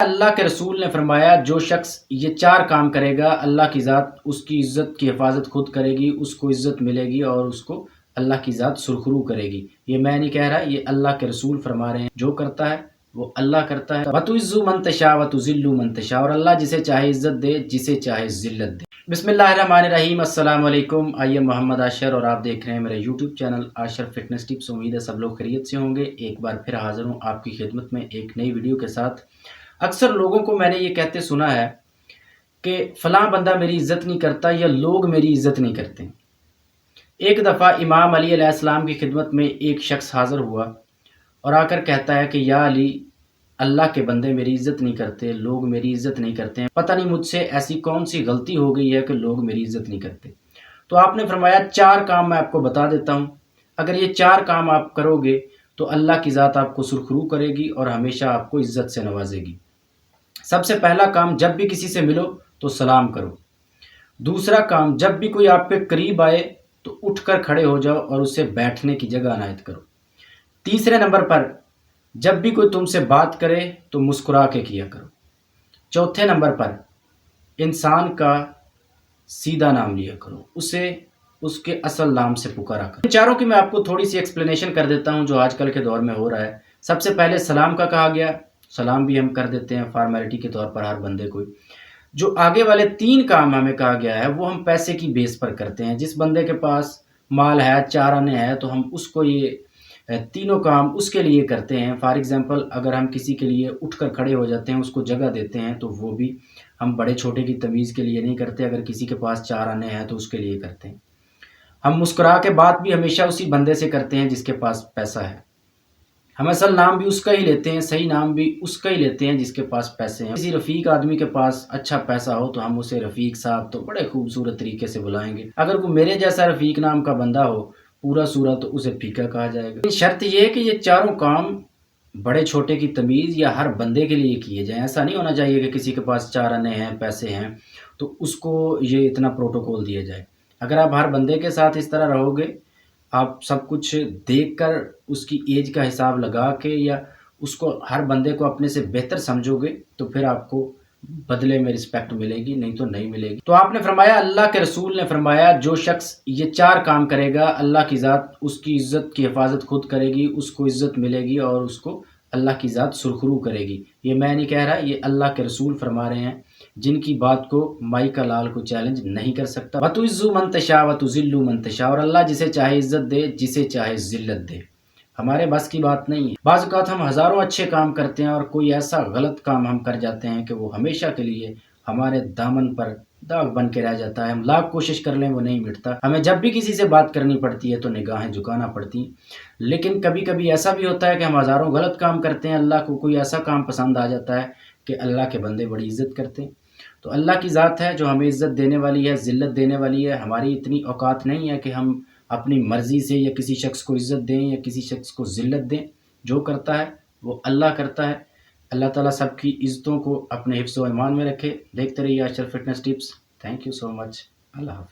اللہ کے رسول نے فرمایا جو شخص یہ 4 کام کرے گا اللہ کی ذات اس کی عزت کی حفاظت خود کرے گی، اس کو عزت ملے گی اور اس کو اللہ کی ذات سرخرو کرے گی۔ یہ میں نہیں کہہ رہا، یہ اللہ کے رسول فرما رہے ہیں۔ جو کرتا ہے وہ اللہ کرتا ہے۔ وَتُعِزُّ مَن تَشَاءُ وَتُذِلُّ مَن تَشَاءُ، اور اللہ جسے چاہے عزت دے، جسے چاہے ذلت دے۔ بسم اللہ الرحمن الرحیم، السلام علیکم۔ آئیے محمد عاشر اور آپ دیکھ رہے ہیں میرے یوٹیوب چینل عاشر فٹنس ٹپس۔ امید ہے سب لوگ خیریت سے ہوں گے۔ ایک بار پھر حاضر ہوں آپ کی خدمت میں ایک نئی ویڈیو کے ساتھ۔ اکثر لوگوں کو میں نے یہ کہتے سنا ہے کہ فلاں بندہ میری عزت نہیں کرتا یا لوگ میری عزت نہیں کرتے۔ ایک دفعہ امام علی علیہ السلام کی خدمت میں ایک شخص حاضر ہوا اور آ کر کہتا ہے کہ یا علی، اللہ کے بندے میری عزت نہیں کرتے، لوگ میری عزت نہیں کرتے ہیں، پتہ نہیں مجھ سے ایسی کون سی غلطی ہو گئی ہے کہ لوگ میری عزت نہیں کرتے۔ تو آپ نے فرمایا 4 کام میں آپ کو بتا دیتا ہوں، اگر یہ 4 کام آپ کرو گے تو اللہ کی ذات آپ کو سرخرو کرے گی اور ہمیشہ آپ کو عزت سے نوازے گی۔ سب سے پہلا کام، جب بھی کسی سے ملو تو سلام کرو۔ دوسرا کام، جب بھی کوئی آپ کے قریب آئے تو اٹھ کر کھڑے ہو جاؤ اور اسے بیٹھنے کی جگہ عنایت کرو۔ تیسرے نمبر پر، جب بھی کوئی تم سے بات کرے تو مسکرا کے کیا کرو۔ چوتھے نمبر پر، انسان کا سیدھا نام لیا کرو، اسے اس کے اصل نام سے پکارا کرو۔ ان چاروں کی میں آپ کو تھوڑی سی ایکسپلینیشن کر دیتا ہوں جو آج کل کے دور میں ہو رہا ہے۔ سب سے پہلے سلام کا کہا گیا، سلام بھی ہم کر دیتے ہیں فارمیلٹی کے طور پر ہر بندے کو۔ جو آگے والے 3 کام ہمیں کہا گیا ہے وہ ہم پیسے کی بیس پر کرتے ہیں۔ جس بندے کے پاس مال ہے، 4 آنے ہے، تو ہم اس کو یہ تینوں کام اس کے لیے کرتے ہیں۔ فار ایگزامپل، اگر ہم کسی کے لیے اٹھ کر کھڑے ہو جاتے ہیں، اس کو جگہ دیتے ہیں، تو وہ بھی ہم بڑے چھوٹے کی تمیز کے لیے نہیں کرتے، اگر کسی کے پاس 4 آنے ہیں تو اس کے لیے کرتے ہیں۔ ہم مسکرا کے بات بھی ہمیشہ اسی بندے سے کرتے ہیں جس کے پاس پیسہ ہے۔ ہم اصل نام بھی اس کا ہی لیتے ہیں، صحیح نام بھی اس کا ہی لیتے ہیں جس کے پاس پیسے ہیں۔ کسی رفیق آدمی کے پاس اچھا پیسہ ہو تو ہم اسے رفیق صاحب تو بڑے خوبصورت طریقے سے بلائیں گے۔ اگر کوئی میرے جیسا رفیق نام کا بندہ ہو پورا سورا تو اسے پھیکا کہا جائے گا۔ شرط یہ ہے کہ یہ 4 کام بڑے چھوٹے کی تمیز یا ہر بندے کے لیے کیے جائیں۔ ایسا نہیں ہونا چاہیے کہ کسی کے پاس 4 آنے ہیں، پیسے ہیں، تو اس کو یہ اتنا پروٹوکول دیا جائے۔ اگر آپ ہر بندے کے ساتھ اس طرح رہو گے، آپ سب کچھ دیکھ کر اس کی ایج کا حساب لگا کے یا اس کو ہر بندے کو اپنے سے بہتر سمجھو گے تو پھر آپ کو بدلے میں رسپیکٹ ملے گی، نہیں تو نہیں ملے گی۔ تو آپ نے فرمایا، اللہ کے رسول نے فرمایا جو شخص یہ 4 کام کرے گا اللہ کی ذات اس کی عزت کی حفاظت خود کرے گی، اس کو عزت ملے گی اور اس کو اللہ کی ذات سرخرو کرے گی۔ یہ میں نہیں کہہ رہا، یہ اللہ کے رسول فرما رہے ہیں، جن کی بات کو مائکا لال کو چیلنج نہیں کر سکتا۔ وَتُعِزُّ مَن تَشَاءُ وَتُذِلُّ مَن تَشَاءُ، اور اللہ جسے چاہے عزت دے، جسے چاہے ذلت دے۔ ہمارے بس کی بات نہیں ہے۔ بعض اوقات ہم ہزاروں اچھے کام کرتے ہیں اور کوئی ایسا غلط کام ہم کر جاتے ہیں کہ وہ ہمیشہ کے لیے ہمارے دامن پر داغ بن کے رہ جاتا ہے۔ ہم لاکھ کوشش کر لیں وہ نہیں مٹتا۔ ہمیں جب بھی کسی سے بات کرنی پڑتی ہے تو نگاہیں جھکانا پڑتی ہیں۔ لیکن کبھی کبھی ایسا بھی ہوتا ہے کہ ہم ہزاروں غلط کام کرتے ہیں، اللہ کو کوئی ایسا کام پسند آ جاتا ہے کہ اللہ کے بندے بڑی عزت کرتے ہیں۔ تو اللہ کی ذات ہے جو ہمیں عزت دینے والی ہے، ذلت دینے والی ہے۔ ہماری اتنی اوقات نہیں ہے کہ ہم اپنی مرضی سے یا کسی شخص کو عزت دیں یا کسی شخص کو ذلت دیں۔ جو کرتا ہے وہ اللہ کرتا ہے۔ اللہ تعالیٰ سب کی عزتوں کو اپنے حفظ و ایمان میں رکھے۔ دیکھتے رہیے Aashir fitness tips. Thank you so much. اللہ حافظ۔